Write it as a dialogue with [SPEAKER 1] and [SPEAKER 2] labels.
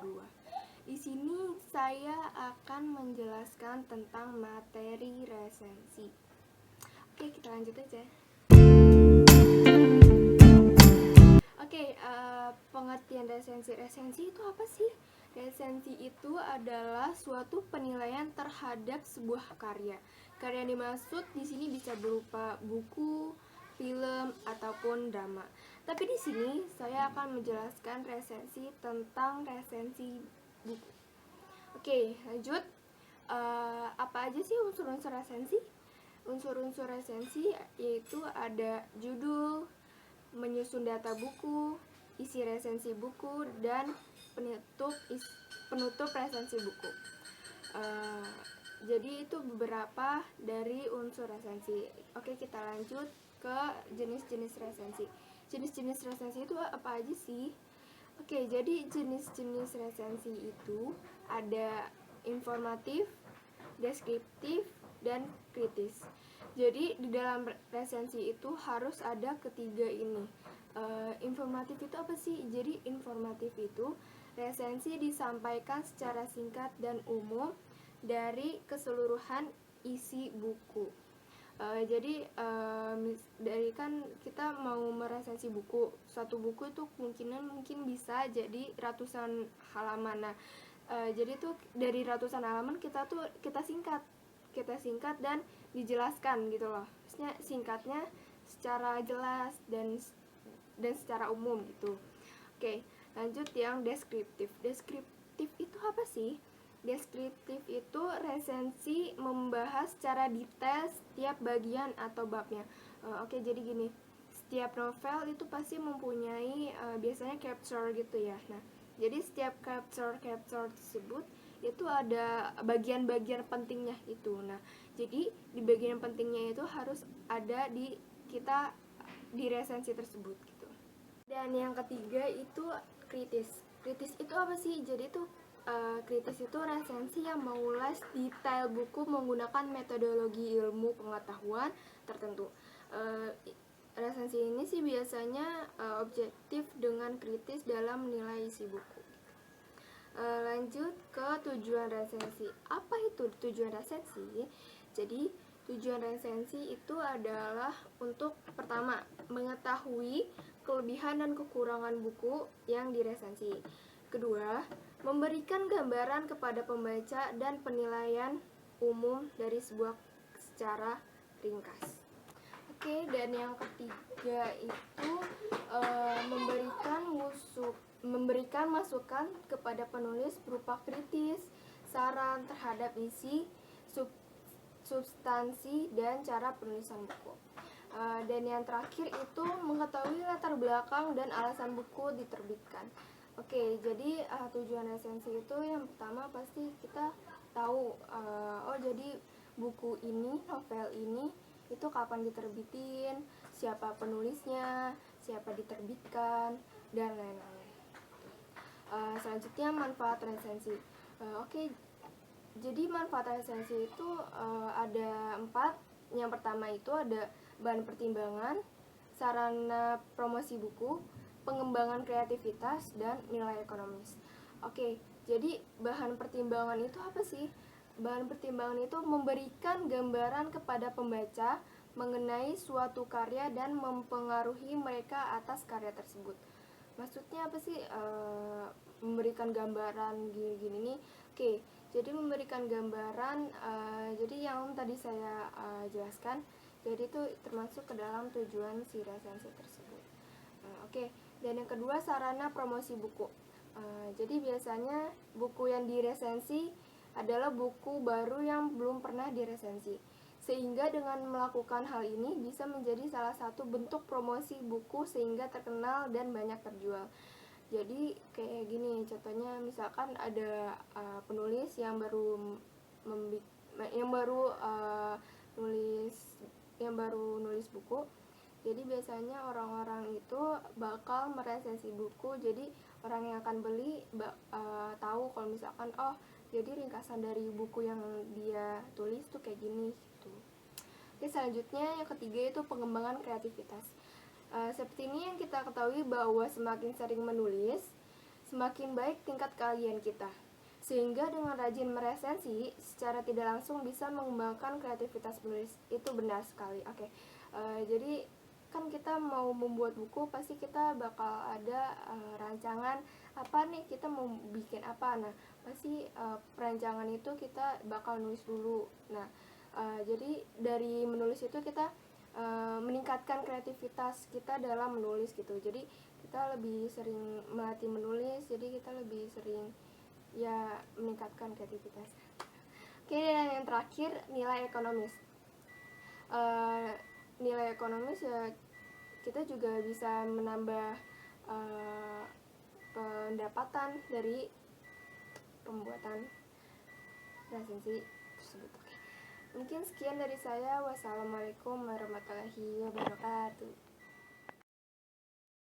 [SPEAKER 1] 2. Di sini saya akan menjelaskan tentang materi resensi. Oke, kita lanjut aja. Pengertian resensi. Resensi itu apa sih? Resensi itu adalah suatu penilaian terhadap sebuah karya. Karya yang dimaksud di sini bisa berupa buku, film, ataupun drama. Tapi di sini saya akan menjelaskan resensi tentang resensi buku. Oke, lanjut. Apa aja sih unsur-unsur resensi? Unsur-unsur resensi yaitu ada judul, menyusun data buku, isi resensi buku, dan penutup resensi buku. Jadi itu beberapa dari unsur resensi. Oke, kita lanjut ke jenis-jenis resensi. Jenis-jenis resensi itu apa aja sih? Oke, jadi jenis-jenis resensi itu ada informatif, deskriptif, dan kritis. Jadi di dalam resensi itu harus ada ketiga ini. Informatif itu apa sih? Jadi informatif itu resensi disampaikan secara singkat dan umum dari keseluruhan isi buku. Dari kan kita mau meresensi buku, satu buku itu mungkin bisa jadi ratusan halaman. Nah, jadi tuh dari ratusan halaman kita singkat dan dijelaskan gitu loh. Maksudnya singkatnya secara jelas dan secara umum gitu. Oke, lanjut yang deskriptif. Deskriptif itu apa sih? Deskriptif itu resensi membahas secara detail setiap bagian atau babnya. Oke, jadi gini, setiap novel itu pasti mempunyai biasanya capture gitu ya. Nah, jadi setiap capture tersebut itu ada bagian-bagian pentingnya itu. Nah, jadi di bagian pentingnya itu harus ada di resensi tersebut gitu. Dan yang ketiga itu kritis. Kritis itu apa sih? Jadi itu kritis itu resensi yang mengulas detail buku menggunakan metodologi ilmu pengetahuan tertentu. Resensi ini sih biasanya objektif dengan kritis dalam menilai isi buku. Lanjut ke tujuan resensi. Apa itu tujuan resensi? Jadi tujuan resensi itu adalah untuk pertama mengetahui kelebihan dan kekurangan buku yang diresensi. Kedua, memberikan gambaran kepada pembaca dan penilaian umum dari sebuah secara ringkas. Oke, dan yang ketiga itu memberikan masukan kepada penulis berupa kritis, saran terhadap isi, substansi, dan cara penulisan buku. Dan yang terakhir itu mengetahui latar belakang dan alasan buku diterbitkan. Oke, jadi tujuan resensi itu yang pertama pasti kita tahu, jadi buku ini, novel ini itu kapan diterbitin, siapa penulisnya, siapa diterbitkan, dan lain-lain. Selanjutnya manfaat resensi. Jadi manfaat resensi itu ada 4. Yang pertama itu ada bahan pertimbangan, sarana promosi buku, pengembangan kreativitas, dan nilai ekonomis. Oke, jadi bahan pertimbangan itu apa sih? Bahan pertimbangan itu memberikan gambaran kepada pembaca mengenai suatu karya dan mempengaruhi mereka atas karya tersebut. Maksudnya apa sih memberikan gambaran gini-gini nih? Oke, jadi memberikan gambaran, jadi yang tadi saya jelaskan, jadi itu termasuk ke dalam tujuan si resensi tersebut. Oke, dan yang kedua sarana promosi buku. Jadi biasanya buku yang diresensi adalah buku baru yang belum pernah diresensi, sehingga dengan melakukan hal ini bisa menjadi salah satu bentuk promosi buku sehingga terkenal dan banyak terjual. Jadi kayak gini contohnya, misalkan ada penulis yang baru nulis buku. Jadi biasanya orang-orang itu bakal meresensi buku. Jadi orang yang akan beli tahu kalau misalkan jadi ringkasan dari buku yang dia tulis tuh kayak gini gitu. Oke, selanjutnya yang ketiga itu pengembangan kreativitas. Seperti ini yang kita ketahui bahwa semakin sering menulis, semakin baik tingkat keahlian kita. Sehingga dengan rajin meresensi, secara tidak langsung bisa mengembangkan kreativitas penulis. Itu benar sekali. Oke. Jadi kan kita mau membuat buku, pasti kita bakal ada rancangan apa nih, kita mau bikin apa. Nah, pasti perancangan itu kita bakal nulis dulu. Nah, jadi dari menulis itu kita meningkatkan kreativitas kita dalam menulis gitu. Jadi kita lebih sering melatih menulis, jadi kita lebih sering ya meningkatkan kreativitas. Oke, dan yang terakhir nilai ekonomis. Nilai ekonomis ya kita juga bisa menambah pendapatan dari pembuatan resensi tersebut. Oke. Mungkin sekian dari saya. Wassalamualaikum warahmatullahi wabarakatuh.